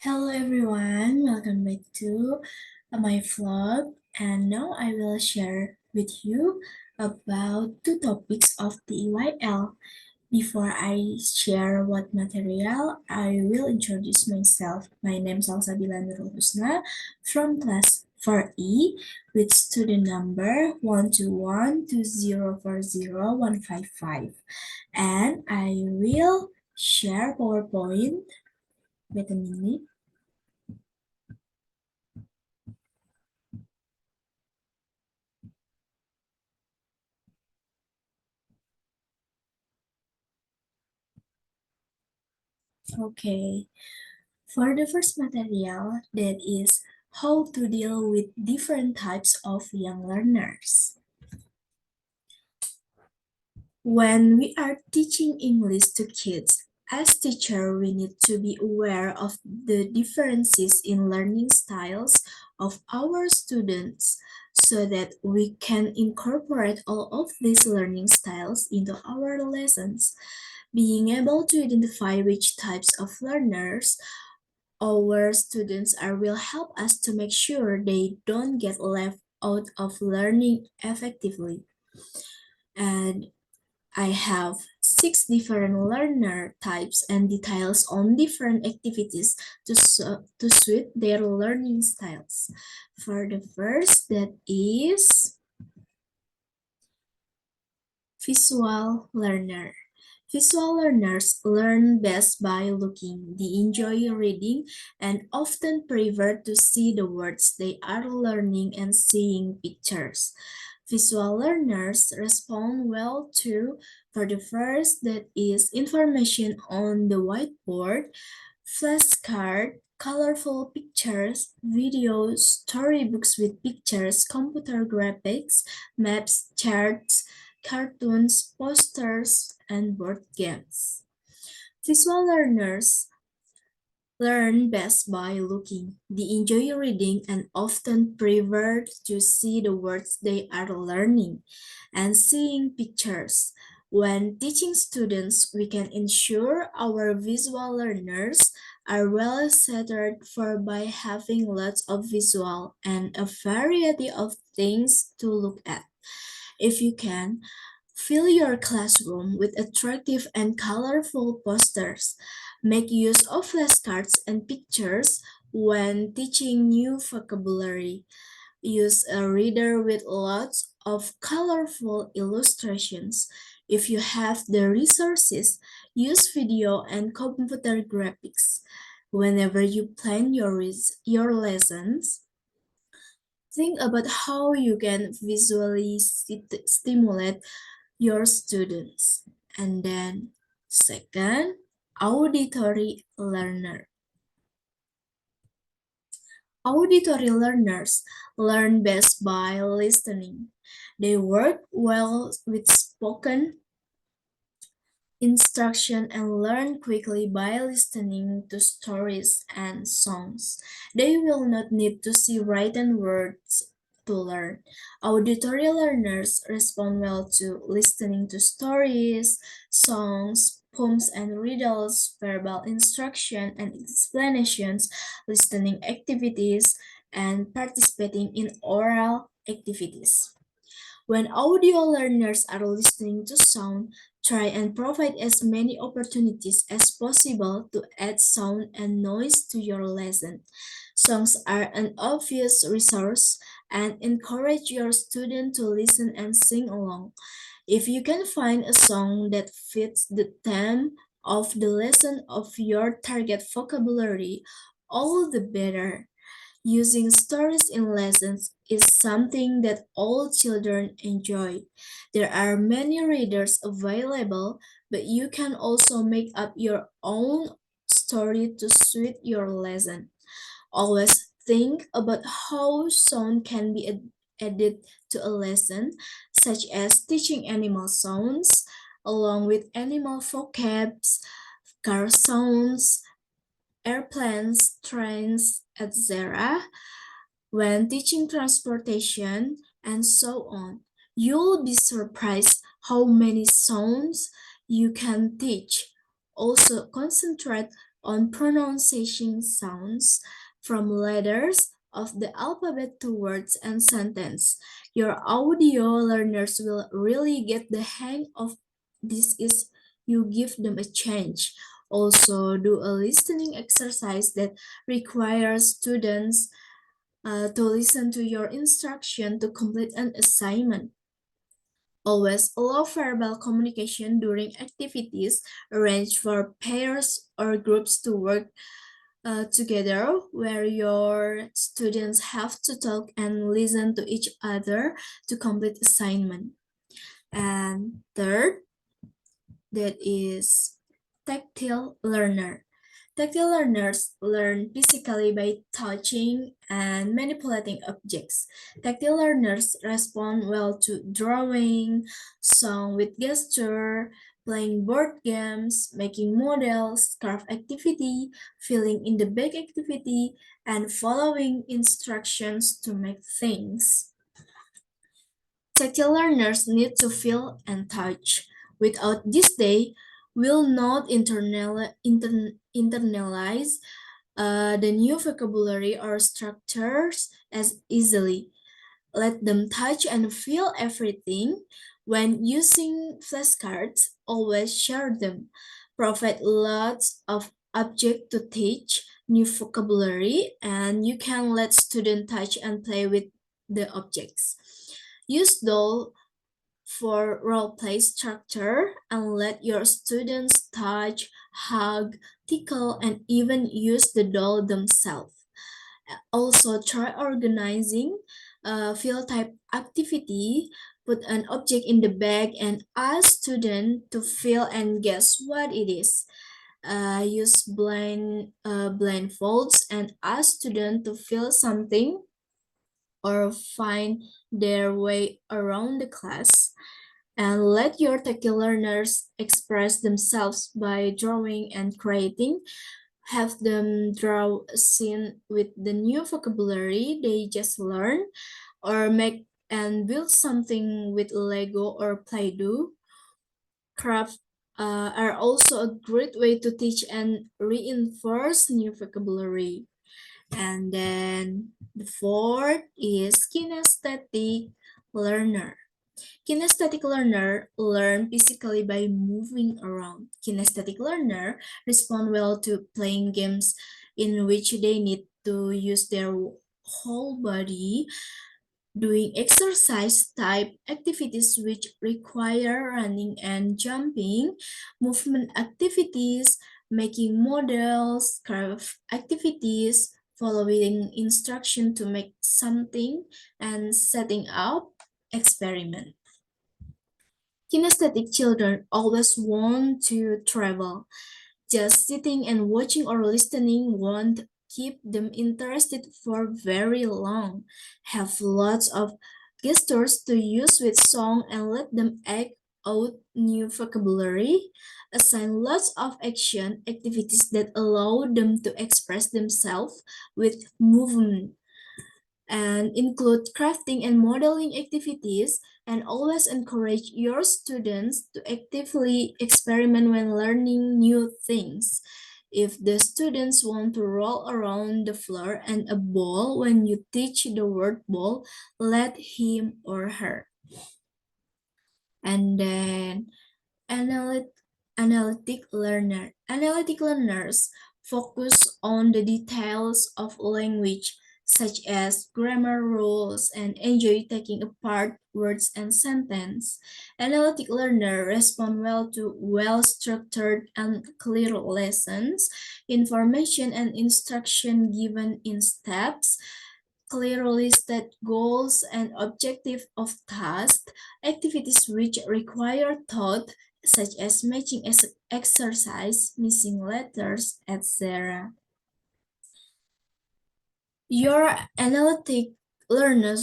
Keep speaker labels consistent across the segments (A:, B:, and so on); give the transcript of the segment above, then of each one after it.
A: Hello everyone, welcome back to my vlog, and now I will share with you about two topics of TEYL. Before I share what material, I will introduce myself. My name is Salsabila Nurul Husna from class 4E with student number 12120400155, and I will share PowerPoint. Wait a minute. Okay, for the first material, that is how to deal with different types of young learners. When we are teaching English to kids, as teacher, we need to be aware of the differences in learning styles of our students so that we can incorporate all of these learning styles into our lessons. Being able to identify which types of learners our students are will help us to make sure they don't get left out of learning effectively. And I have 6 different learner types and details on different activities to suit their learning styles. For the first, that is visual learner. Visual learners learn best by looking. They enjoy reading and often prefer to see the words they are learning and seeing pictures. Visual learners respond well to, for the first, that is information on the whiteboard, flashcard, colorful pictures, videos, storybooks with pictures, computer graphics, maps, charts, cartoons, posters, and board games. Visual learners learn best by looking. They enjoy reading and often prefer to see the words they are learning and seeing pictures. When teaching students, we can ensure our visual learners are well centered for by having lots of visual and a variety of things to look at. If you can, fill your classroom with attractive and colorful posters. Make use of flashcards and pictures when teaching new vocabulary. Use a reader with lots of colorful illustrations. If you have the resources, use video and computer graphics. Whenever you plan your lessons, think about how you can visually stimulate your students. And then second, auditory learner. Auditory learners learn best by listening. They work well with spoken instruction and learn quickly by listening to stories and songs. They will not need to see written words to learn. Auditory learners respond well to listening to stories, songs, poems and riddles, verbal instruction and explanations, listening activities, and participating in oral activities. When audio learners are listening to sound, try and provide as many opportunities as possible to add sound and noise to your lesson. Songs are an obvious resource and encourage your student to listen and sing along. If you can find a song that fits the theme of the lesson of your target vocabulary, all the better. Using stories in lessons is something that all children enjoy. There are many readers available, but you can also make up your own story to suit your lesson. Always think about how sound can be added to a lesson, such as teaching animal sounds, along with animal vocabs, car sounds, airplanes, trains, etc. When teaching transportation and so on, you'll be surprised how many sounds you can teach. Also, concentrate on pronunciation sounds from letters of the alphabet to words and sentence. Your audio learners will really get the hang of this is you give them a chance. Also, do a listening exercise that requires students to listen to your instruction to complete an assignment. Always allow verbal communication during activities. Arrange for pairs or groups to work together where your students have to talk and listen to each other to complete assignment. And third, that is tactile learner. Tactile learners learn physically by touching and manipulating objects. Tactile learners respond well to drawing, song with gesture, playing board games, making models, craft activity, filling in the bag activity, and following instructions to make things. Tactile learners need to feel and touch. Without this, they will not internalize the new vocabulary or structures as easily. Let them touch and feel everything. When using flashcards, always share them. Provide lots of objects to teach new vocabulary, and you can let students touch and play with the objects. Use doll for role play structure and let your students touch, hug, tickle, and even use the doll themselves. Also, try organizing a field type activity. Put an object in the bag and ask students to feel and guess what it is. Use blindfolds and ask students to feel something or find their way around the class. And let your tactile learners express themselves by drawing and creating. Have them draw a scene with the new vocabulary they just learned, or make and build something with Lego or Play-Doh. Craft are also a great way to teach and reinforce new vocabulary. And then the fourth is kinesthetic learner. Kinesthetic learner learn physically by moving around. Kinesthetic learner respond well to playing games in which they need to use their whole body, doing exercise type activities which require running and jumping, movement activities, making models, craft activities, following instruction to make something, and setting up experiment. Kinesthetic children always want to travel. Just sitting and watching or listening won't keep them interested for very long. Have lots of gestures to use with song and let them act out new vocabulary. Assign lots of action activities that allow them to express themselves with movement and include crafting and modeling activities, and always encourage your students to actively experiment when learning new things. If the students want to roll around the floor and a ball when you teach the word ball, let him or her. And then Analyt- Analytic learner. Analytic learners focus on the details of language, such as grammar rules, and enjoy taking apart words and sentences. Analytic learners respond well to well-structured and clear lessons, information and instruction given in steps, clearly state goals and objective of tasks, activities which require thought, such as matching exercise, missing letters, etc. Your analytic learner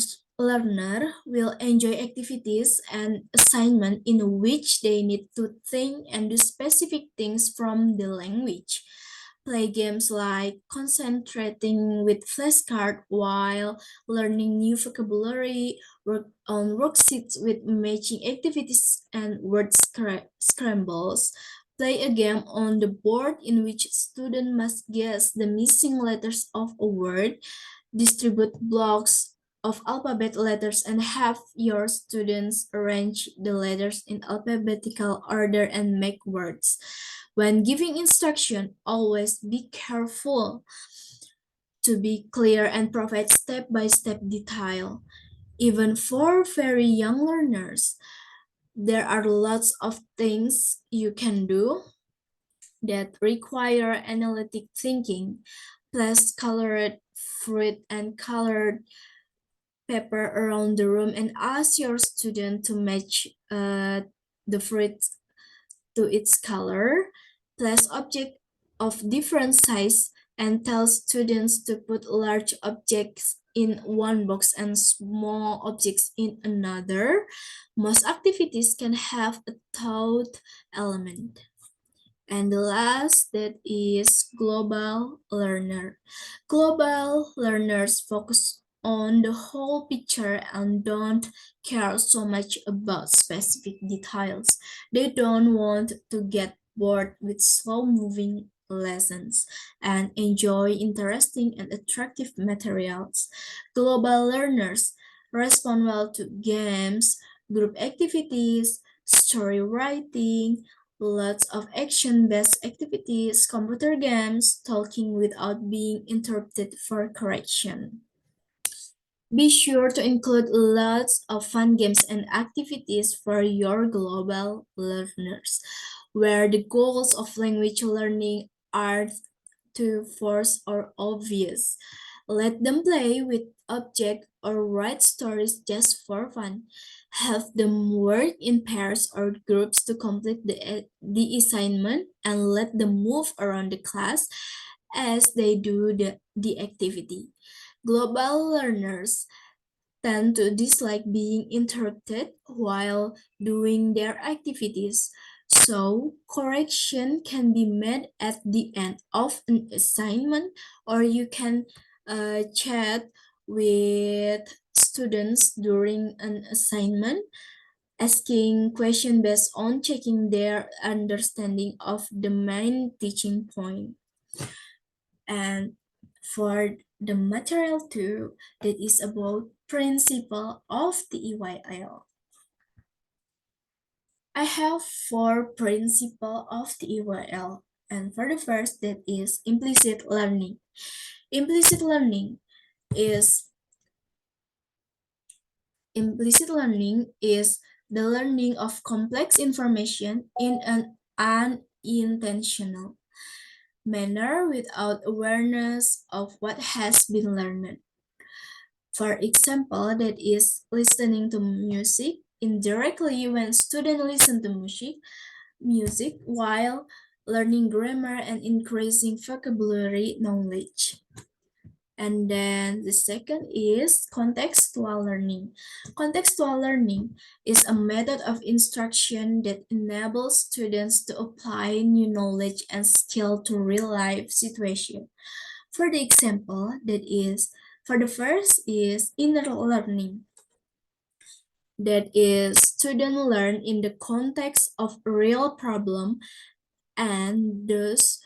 A: will enjoy activities and assignment in which they need to think and do specific things from the language. Play games like concentrating with flashcards while learning new vocabulary, work on worksheets with matching activities and word scrambles, Play a game on the board in which students must guess the missing letters of a word. Distribute blocks of alphabet letters and have your students arrange the letters in alphabetical order and make words. When giving instruction, always be careful to be clear and provide step-by-step detail. Even for very young learners, there are lots of things you can do that require analytic thinking. Place colored fruit and colored paper around the room and ask your student to match the fruit to its color. Place objects of different size and tell students to put large objects in one box and small objects in another. Most activities can have a thought element. And the last that is global learner. Global learners focus on the whole picture and don't care so much about specific details. They don't want to get bored with slow-moving lessons and enjoy interesting and attractive materials. Global learners respond well to games, group activities, story writing, lots of action-based activities, computer games, talking without being interrupted for correction. Be sure to include lots of fun games and activities for your global learners, where the goals of language learning are too forced or obvious. Let them play with objects or write stories just for fun. Have them work in pairs or groups to complete the assignment and let them move around the class as they do the activity. Global learners tend to dislike being interrupted while doing their activities. So, correction can be made at the end of an assignment, or you can chat with students during an assignment, asking questions based on checking their understanding of the main teaching point. And for the material two, that is about principle of the EYL. I have four principle of the EYL, and for the first, that is implicit learning. Implicit learning is the learning of complex information in an unintentional manner without awareness of what has been learned. For example, that is listening to music indirectly when students listen to music while learning grammar and increasing vocabulary knowledge. And then the second is contextual learning. Contextual learning is a method of instruction that enables students to apply new knowledge and skill to real life situations. For the example, that is, for the first is inner learning. That is, students learn in the context of a real problem and thus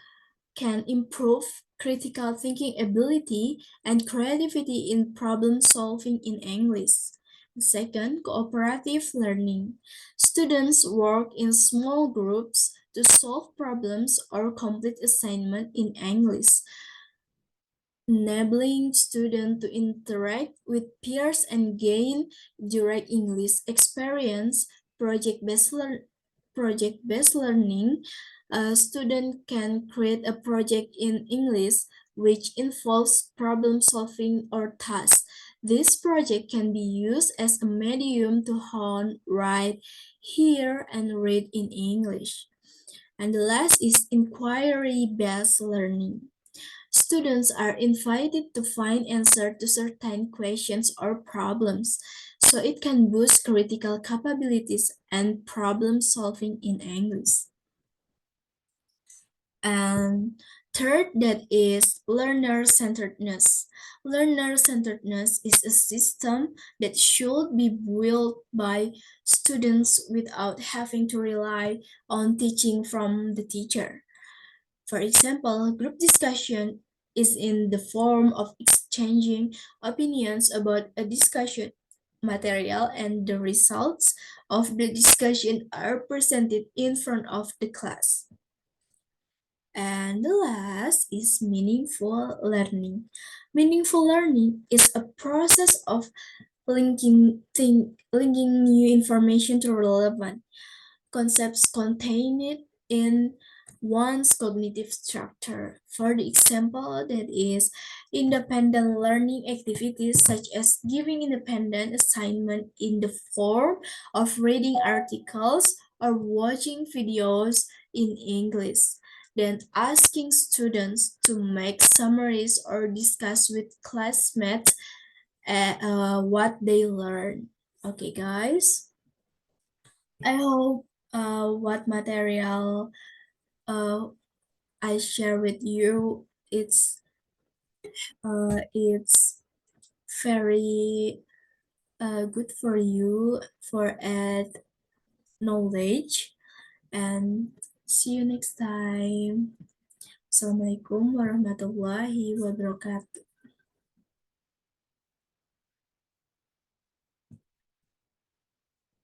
A: can improve critical thinking ability and creativity in problem solving in English. Second, cooperative learning. Students work in small groups to solve problems or complete assignment in English, enabling students to interact with peers and gain direct English experience. Project-based learning, a student can create a project in English which involves problem solving or tasks. This project can be used as a medium to hone, write, hear, and read in English. And the last is inquiry-based learning. Students are invited to find answers to certain questions or problems, so it can boost critical capabilities and problem solving in English. And Third, that is learner-centeredness. Learner-centeredness is a system that should be built by students without having to rely on teaching from the teacher. For example, group discussion is in the form of exchanging opinions about a discussion material, and the results of the discussion are presented in front of the class. And the last is meaningful learning. Meaningful learning is a process of linking new information to relevant concepts contained in one's cognitive structure. For the example, that is independent learning activities such as giving independent assignment in the form of reading articles or watching videos in English. Then asking students to make summaries or discuss with classmates what they learn. Okay, guys. I hope what material uh, I share with you it's very good for you for add knowledge, and see you next time. Assalamualaikum warahmatullahi wabarakatuh.